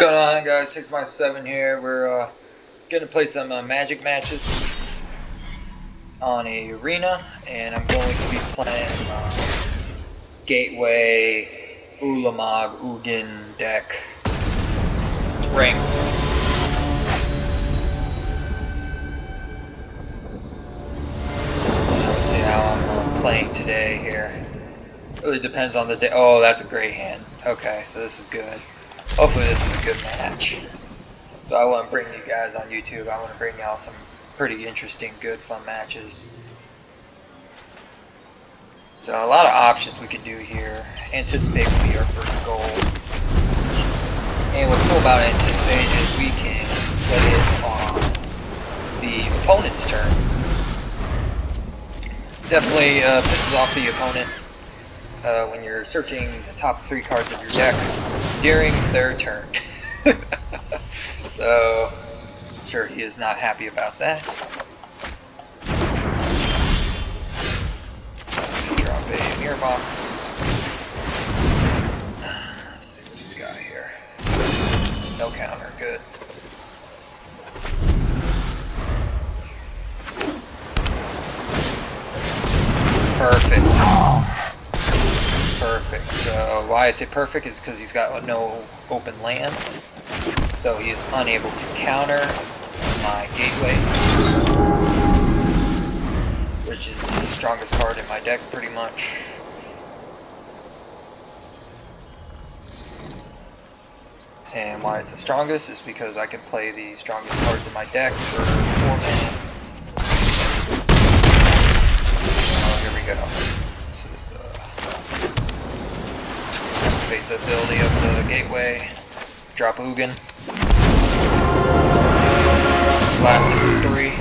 What's going on, guys? 6x7 here. We're gonna play some magic matches on a arena, and I'm going to be playing Gateway Ulamog Ugin deck ranked. Let's see how I'm playing today here. Really depends on the day. Oh, that's a great hand. Okay, so this is good. Hopefully this is a good match. So I want to bring you guys on YouTube. I want to bring y'all some pretty interesting, good, fun matches. So a lot of options we could do here. Anticipate will be our first goal. And what's cool about Anticipate is we can play it on the opponent's turn. Definitely pisses off the opponent when you're searching the top 3 cards of your deck during their turn. So, I'm sure he is not happy about that. Drop a mirror box. Let's see what he's got here. No counter, good. Perfect. Perfect. So why I say perfect is because he's got no open lands, so he is unable to counter my Gateway, which is the strongest card in my deck pretty much. And why it's the strongest is because I can play the strongest cards in my deck for 4 mana. So here we go. Activate the ability of the Gateway, drop Ugin, last of 3.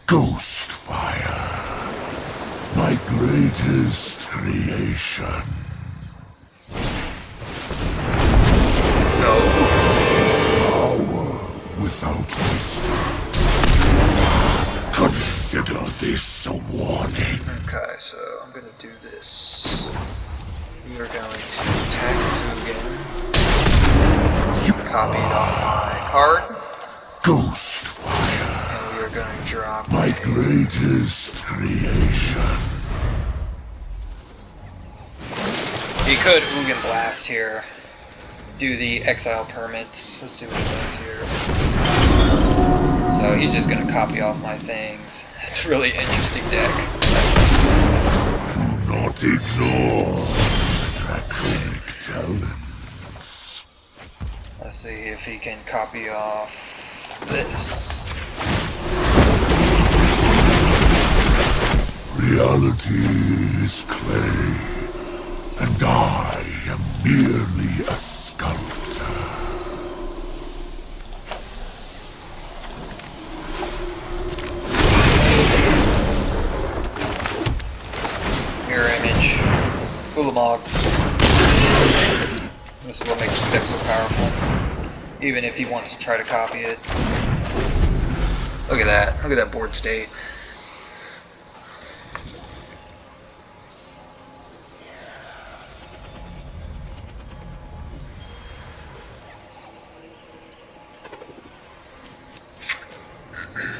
Ghost fire, my greatest creation. No. Power without wisdom. Consider this a warning. Okay, so I'm going to do this. We are going to attack Ugin. Copy it off my card. Ghost fire. And we are going to drop my greatest creation. He could Ugin Blast here. Do the exile permits. Let's see what he does here. So he's just going to copy off my things. It's a really interesting deck. Do not ignore draconic talents. Let's see if he can copy off this. Reality is clay, and I am merely a sculptor. Ulamog. This is what makes this deck so powerful. Even if he wants to try to copy it. Look at that. Look at that board state.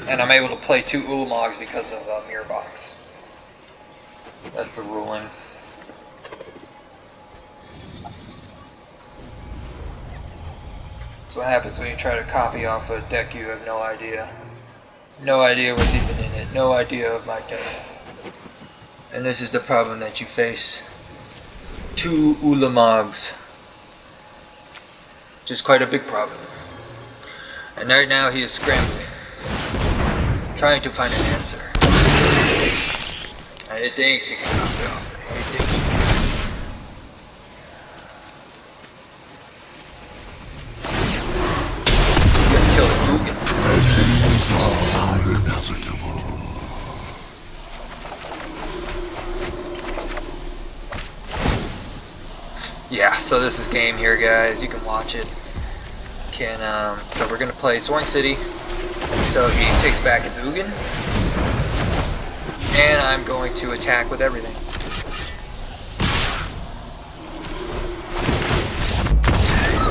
And I'm able to play 2 Ulamogs because of Mirror Box. That's the ruling. That's what happens when you try to copy off a deck you have no idea. No idea what's even in it. No idea of my deck. And this is the problem that you face. 2 Ulamogs. Which is quite a big problem. And right now he is scrambling. Trying to find an answer. And he thinks he can copy off. He thinks he can. Yeah, so this is game here, guys. You can watch it. So we're gonna play Soaring City. So he takes back his Ugin. And I'm going to attack with everything.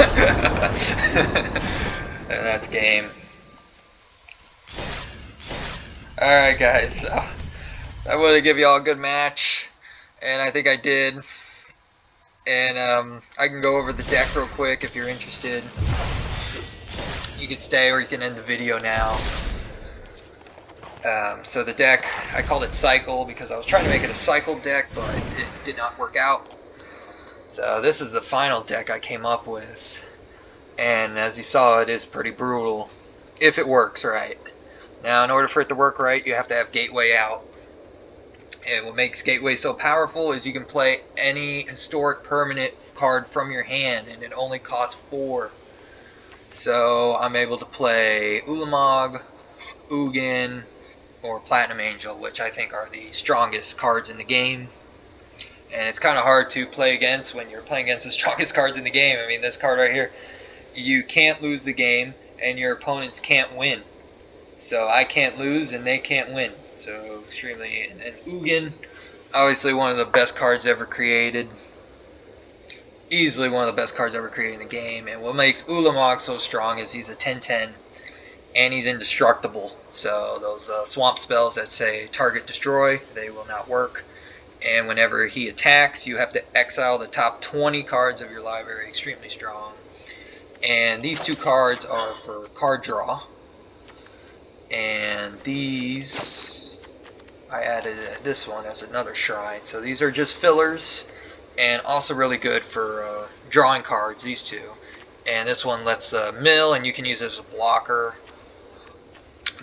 And that's game. Alright guys, so I wanted to give you all a good match, and I think I did. And I can go over the deck real quick if you're interested. You can stay or you can end the video now. So the deck, I called it Cycle because I was trying to make it a cycle deck, but it did not work out. So this is the final deck I came up with. And as you saw, it is pretty brutal if it works right. Now, in order for it to work right, you have to have Gateway out. And what makes Gateway so powerful is you can play any historic permanent card from your hand, and it only costs 4. So I'm able to play Ulamog, Ugin, or Platinum Angel, which I think are the strongest cards in the game. And it's kind of hard to play against when you're playing against the strongest cards in the game. I mean, this card right here, you can't lose the game, and your opponents can't win. So I can't lose, and they can't win. So extremely. And Ugin, obviously one of the best cards ever created. Easily one of the best cards ever created in the game. And what makes Ulamog so strong is he's a 10/10, and he's indestructible. So those swamp spells that say target destroy, they will not work. And whenever he attacks, you have to exile the top 20 cards of your library. Extremely strong. And these 2 cards are for card draw. And these, I added this one as another shrine. So these are just fillers, and also really good for drawing cards, these 2. And this one lets mill, and you can use it as a blocker.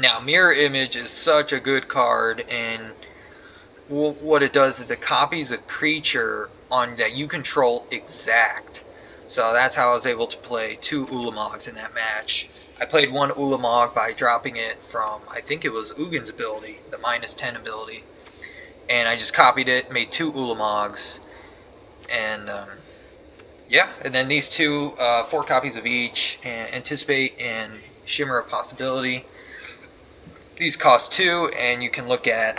Now, Mirror Image is such a good card, and what it does is it copies a creature on that you control exact. So that's how I was able to play 2 Ulamogs in that match. I played 1 Ulamog by dropping it from, I think it was Ugin's ability, the -10 ability. And I just copied it, made 2 Ulamogs. And yeah, and then these 2, 4 copies of each, and Anticipate and Shimmer of Possibility. These cost 2, and you can look at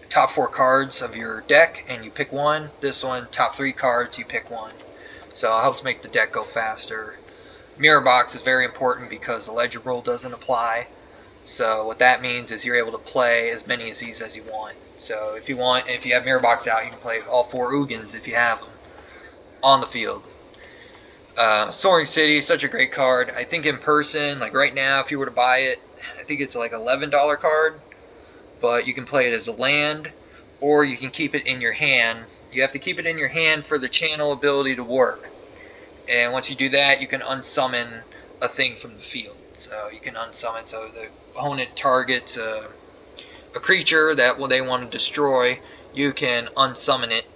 top 4 cards of your deck and you pick one. This one, top 3 cards, you pick one. So it helps make the deck go faster. Mirror Box is very important because the Legend rule doesn't apply. So what that means is you're able to play as many of these as you want. So if you have Mirror Box out, you can play all 4 Ugins if you have them on the field. Soaring City, such a great card. I think in person, like right now, if you were to buy it, I think it's like $11 card. But you can play it as a land, or you can keep it in your hand. You have to keep it in your hand for the channel ability to work. And once you do that, you can unsummon a thing from the field. So you can unsummon, so the opponent targets a creature that they want to destroy, you can unsummon it,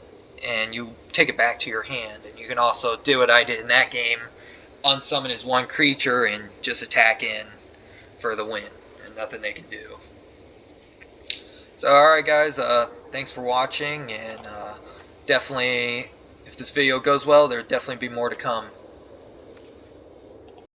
and you take it back to your hand. And you can also do what I did in that game, unsummon his 1 creature and just attack in for the win, and nothing they can do. So alright guys, thanks for watching, and definitely, if this video goes well, there'll definitely be more to come.